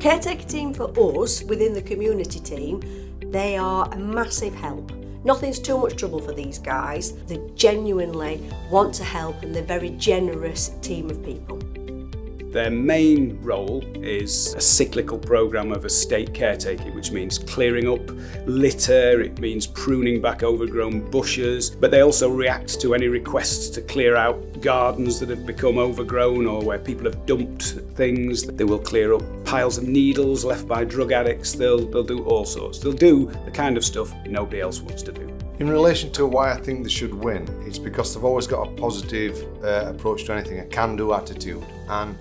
Caretaker team for us, within the community team, they are a massive help. Nothing's too much trouble for these guys. They genuinely want to help and they're a very generous team of people. Their main role is a cyclical programme of estate caretaking, which means clearing up litter, it means pruning back overgrown bushes, but they also react to any requests to clear out gardens that have become overgrown or where people have dumped things. They will clear up piles of needles left by drug addicts, they'll do all sorts. They'll do the kind of stuff nobody else wants to do. In relation to why I think they should win, it's because they've always got a positive approach to anything, a can-do attitude. And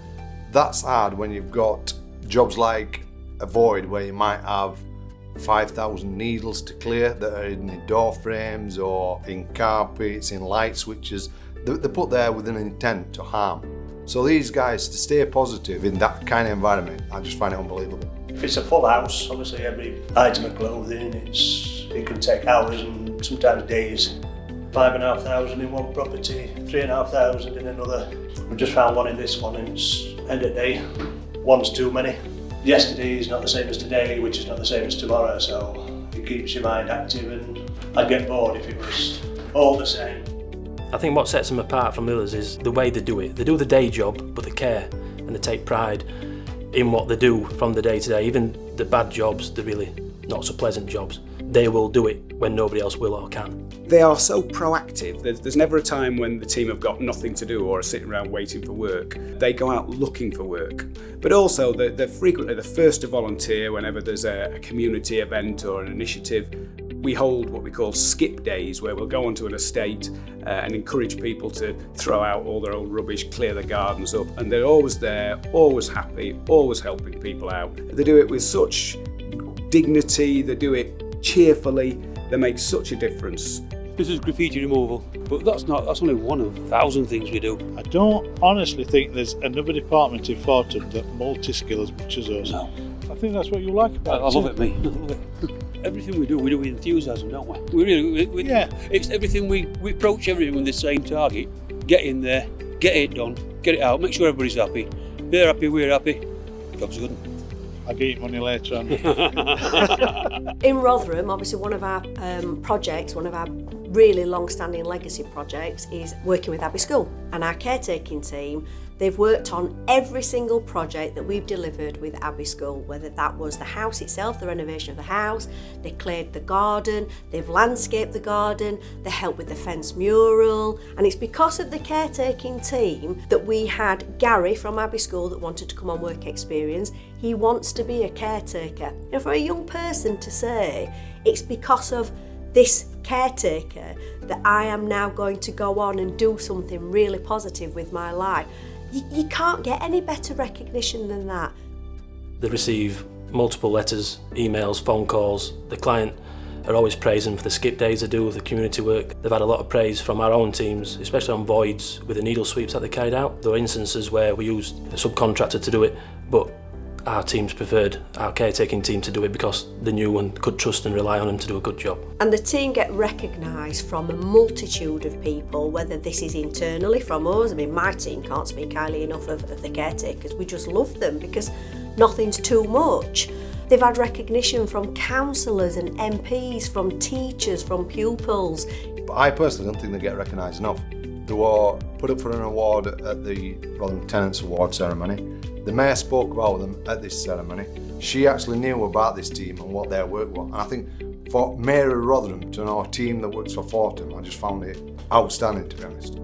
that's hard when you've got jobs like a void where you might have 5,000 needles to clear that are in the door frames or in carpets, in light switches. They're put there with an intent to harm. So these guys, to stay positive in that kind of environment, I just find it unbelievable. If it's a full house, obviously every item of clothing, it can take hours and sometimes days. 5,500 in one property, 3,500 in another. We just found one in this one and it's end of the day, one's too many. Yesterday is not the same as today, which is not the same as tomorrow, so it keeps your mind active and I'd get bored if it was all the same. I think what sets them apart from the others is the way they do it. They do the day job, but they care and they take pride in what they do from the day to day. Even the bad jobs, the really not so pleasant jobs, they will do it when nobody else will or can. They are so proactive. There's never a time when the team have got nothing to do or are sitting around waiting for work. They go out looking for work. But also they're frequently the first to volunteer whenever there's a community event or an initiative. We hold what we call skip days, where we'll go onto an estate and encourage people to throw out all their old rubbish, clear the gardens up, and they're always there, always happy, always helping people out. They do it with such dignity, they do it cheerfully, they make such a difference. This is graffiti removal, but that's only one of 1,000 things we do. I don't honestly think there's another department in Fortem that multi-skill as much as us. No. I think that's what you like about it. I love it, mate. I love it. Everything we do with enthusiasm, don't we? Yeah. It's everything we approach everything with the same target. Get in there, get it done, get it out, make sure everybody's happy. They're happy, we're happy. Job's good. I'll get your money later on. In Rotherham, obviously one of our projects, one of our really long-standing legacy projects is working with Abbey School. And our caretaking team, they've worked on every single project that we've delivered with Abbey School, whether that was the house itself, the renovation of the house, they cleared the garden, they've landscaped the garden, they helped with the fence mural. And it's because of the caretaking team that we had Gary from Abbey School that wanted to come on work experience. He wants to be a caretaker. You know, for a young person to say, it's because of this caretaker that I am now going to go on and do something really positive with my life. You can't get any better recognition than that. They receive multiple letters, emails, phone calls. The client are always praising for the skip days they do with the community work. They've had a lot of praise from our own teams, especially on voids with the needle sweeps that they carried out. There were instances where we used a subcontractor to do it, but our teams preferred our caretaking team to do it because they knew and could trust and rely on them to do a good job. And the team get recognised from a multitude of people, whether this is internally from us. I mean, my team can't speak highly enough of the caretakers. We just love them because nothing's too much. They've had recognition from councillors and MPs, from teachers, from pupils. But I personally don't think they get recognised enough. They were put up for an award at the Rotherham Tenants Award ceremony. The Mayor spoke about them at this ceremony. She actually knew about this team and what their work was. And I think for Mayor of Rotherham to know a team that works for Fortem, I just found it outstanding, to be honest.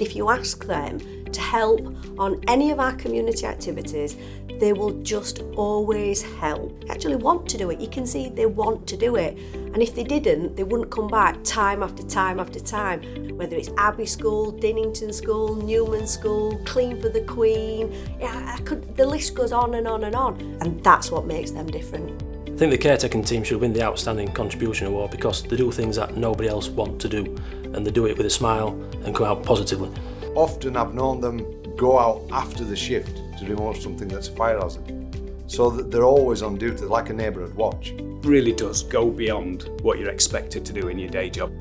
If you ask them to help on any of our community activities, they will just always help. They actually want to do it. You can see they want to do it. And if they didn't, they wouldn't come back time after time after time. Whether it's Abbey School, Dinnington School, Newman School, Clean for the Queen, the list goes on and on and on. And that's what makes them different. I think the caretaking team should win the Outstanding Contribution Award because they do things that nobody else wants to do, and they do it with a smile and come out positively. Often I've known them go out after the shift to remove something that's a fire hazard. So that they're always on duty, like a neighbourhood watch. It really does go beyond what you're expected to do in your day job.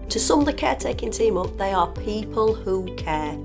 To sum the caretaking team up, they are people who care.